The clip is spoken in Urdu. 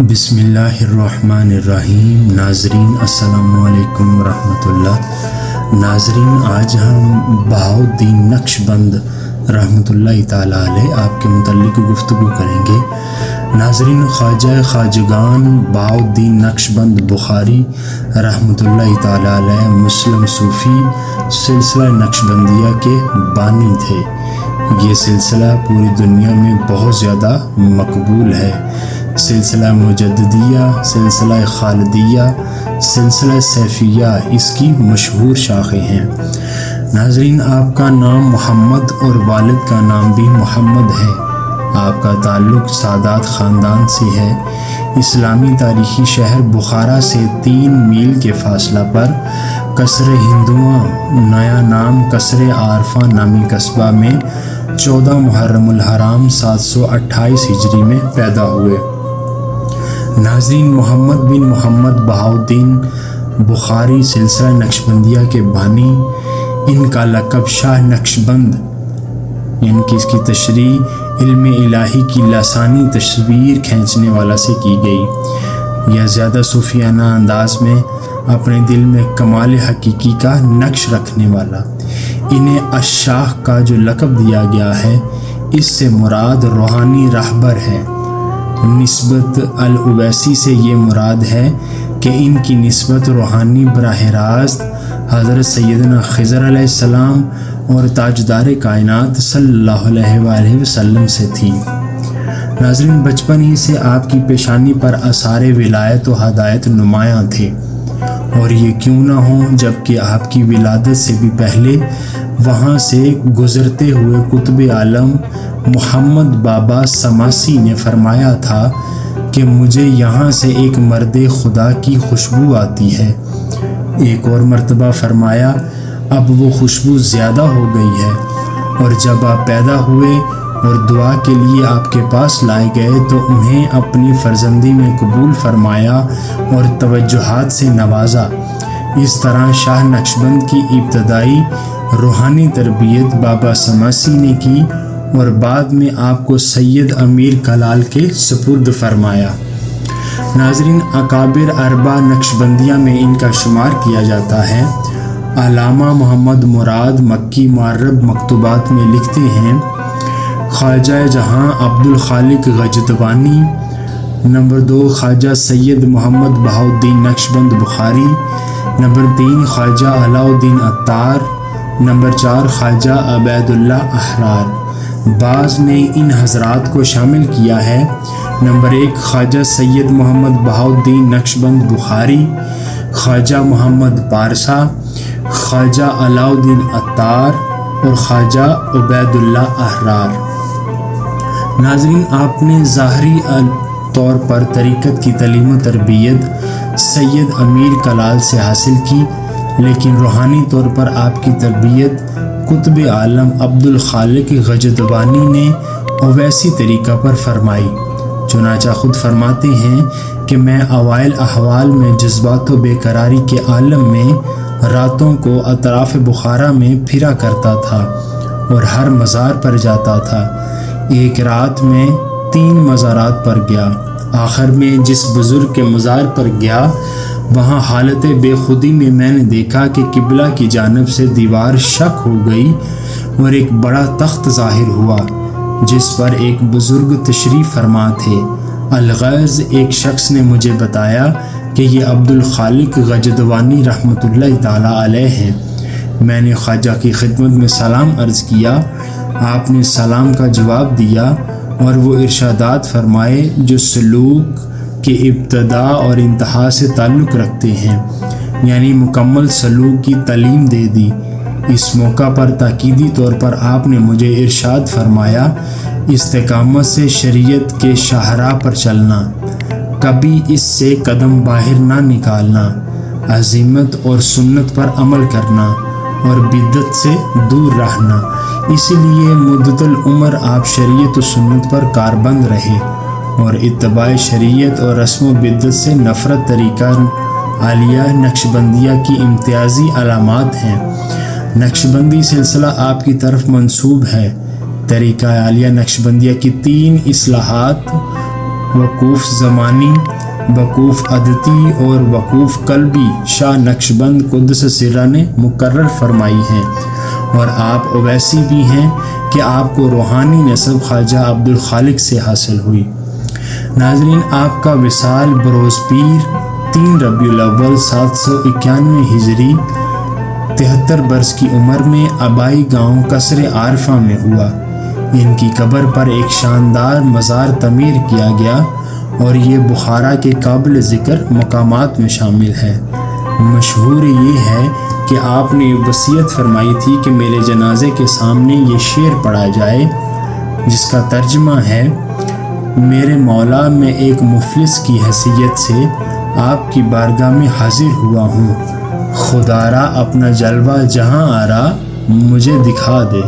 بسم اللہ الرحمن الرحیم۔ ناظرین السلام علیکم ورحمۃ اللہ۔ ناظرین، آج ہم بہاؤالدین نقشبند رحمۃ اللہ تعالیٰ علیہ آپ کے متعلق گفتگو کریں گے۔ ناظرین، خواجہ خواجگان بہاؤالدین نقشبند بخاری رحمۃ اللہ تعالیٰ علیہ مسلم صوفی سلسلہ نقشبندیہ کے بانی تھے۔ یہ سلسلہ پوری دنیا میں بہت زیادہ مقبول ہے۔ سلسلہ مجددیہ، سلسلہ خالدیہ، سلسلہ سیفیہ اس کی مشہور شاخیں ہیں۔ ناظرین، آپ کا نام محمد اور والد کا نام بھی محمد ہے۔ آپ کا تعلق سادات خاندان سے ہے۔ اسلامی تاریخی شہر بخارا سے 3 میل کے فاصلہ پر قصر ہندواں نیا نام قصر عارفہ نامی قصبہ میں 14 محرم الحرام 728 ہجری میں پیدا ہوئے۔ ناظرین، محمد بن محمد بہاؤالدین بخاری سلسلہ نقشبندیہ کے بانی، ان کا لقب شاہ نقشبند یعنی کہ اس کی تشریح علم الہی کی لسانی تصویر کھینچنے والا سے کی گئی، یا زیادہ صوفیانہ انداز میں اپنے دل میں کمال حقیقی کا نقش رکھنے والا۔ انہیں الشاہ کا جو لقب دیا گیا ہے، اس سے مراد روحانی رہبر ہے۔ نسبت الاویسی سے یہ مراد ہے کہ ان کی نسبت روحانی براہ راست حضرت سیدنا خضر علیہ السلام اور تاجدار کائنات صلی اللہ علیہ وآلہ وسلم سے تھی۔ ناظرین، بچپن ہی سے آپ کی پیشانی پر آثار ولایت و ہدایت نمایاں تھے، اور یہ کیوں نہ ہوں جبکہ آپ کی ولادت سے بھی پہلے وہاں سے گزرتے ہوئے قطب عالم محمد بابا سماسی نے فرمایا تھا کہ مجھے یہاں سے ایک مرد خدا کی خوشبو آتی ہے۔ ایک اور مرتبہ فرمایا اب وہ خوشبو زیادہ ہو گئی ہے، اور جب آپ پیدا ہوئے اور دعا کے لیے آپ کے پاس لائے گئے تو انہیں اپنی فرزندی میں قبول فرمایا اور توجہات سے نوازا۔ اس طرح شاہ نقشبند کی ابتدائی روحانی تربیت بابا سماسی نے کی اور بعد میں آپ کو سید امیر کلال کے سپرد فرمایا۔ ناظرین، اکابر اربع نقشبندیہ میں ان کا شمار کیا جاتا ہے۔ علامہ محمد مراد مکی معرب مکتوبات میں لکھتے ہیں، خواجہ جہاں عبد الخالق غجدوانی، نمبر 2 خواجہ سید محمد بہاؤالدین نقشبند بخاری، نمبر 3 خواجہ علاؤالدین عطار، نمبر 4 خواجہ عبید اللہ احرار۔ بعض نے ان حضرات کو شامل کیا ہے۔ نمبر 1 خواجہ سید محمد بہاؤالدین نقشبند بخاری، خواجہ محمد پارسا، خواجہ علاؤالدین عطار اور خواجہ عبید اللہ احرار۔ ناظرین، آپ نے ظاہری طور پر طریقت کی تعلیم و تربیت سید امیر کلال سے حاصل کی، لیکن روحانی طور پر آپ کی تربیت قطب عالم عبد الخالق غجدوانی نے اویسی طریقہ پر فرمائی۔ چنانچہ خود فرماتے ہیں کہ میں اوائل احوال میں جذبات و بے قراری کے عالم میں راتوں کو اطراف بخارا میں پھرا کرتا تھا اور ہر مزار پر جاتا تھا۔ ایک رات میں 3 مزارات پر گیا۔ آخر میں جس بزرگ کے مزار پر گیا، وہاں حالت بے خودی میں نے دیکھا کہ قبلہ کی جانب سے دیوار شق ہو گئی اور ایک بڑا تخت ظاہر ہوا جس پر ایک بزرگ تشریف فرما تھے۔ الغرض ایک شخص نے مجھے بتایا کہ یہ عبد الخالق غجدوانی رحمۃ اللہ تعالیٰ علیہ ہیں۔ میں نے خواجہ کی خدمت میں سلام عرض کیا۔ آپ نے سلام کا جواب دیا اور وہ ارشادات فرمائے جو سلوک کے ابتدا اور انتہا سے تعلق رکھتے ہیں، یعنی مکمل سلوک کی تعلیم دے دی۔ اس موقع پر تاکیدی طور پر آپ نے مجھے ارشاد فرمایا، استقامت سے شریعت کے شاہراہ پر چلنا، کبھی اس سے قدم باہر نہ نکالنا، عزیمت اور سنت پر عمل کرنا اور بدعت سے دور رہنا۔ اس لیے مدت العمر آپ شریعت و سنت پر کاربند رہے اور اتباع شریعت اور رسم و بدعت سے نفرت طریقہ عالیہ نقشبندیہ کی امتیازی علامات ہیں۔ نقشبندی سلسلہ آپ کی طرف منسوب ہے۔ طریقہ عالیہ نقشبندیہ کی 3 اصلاحات وقوف زمانی وقوف عدتی اور وقوف قلبی شاہ نقشبند قدس سرہ نے مقرر فرمائی ہیں، اور آپ اویسی بھی ہیں کہ آپ کو روحانی نسب خواجہ عبدالخالق سے حاصل ہوئی۔ ناظرین، آپ کا وصال بروز پیر 3 ربیع الاول 791 ہجری 73 برس کی عمر میں آبائی گاؤں قصر عارفہ میں ہوا۔ ان کی قبر پر ایک شاندار مزار تعمیر کیا گیا اور یہ بخارا کے قابل ذکر مقامات میں شامل ہے۔ مشہور یہ ہے کہ آپ نے وصیت فرمائی تھی کہ میرے جنازے کے سامنے یہ شعر پڑھا جائے، جس کا ترجمہ ہے: میرے مولا، میں ایک مفلس کی حیثیت سے آپ کی بارگاہ میں حاضر ہوا ہوں، خدا را اپنا جلوہ جہاں آرا مجھے دکھا دے۔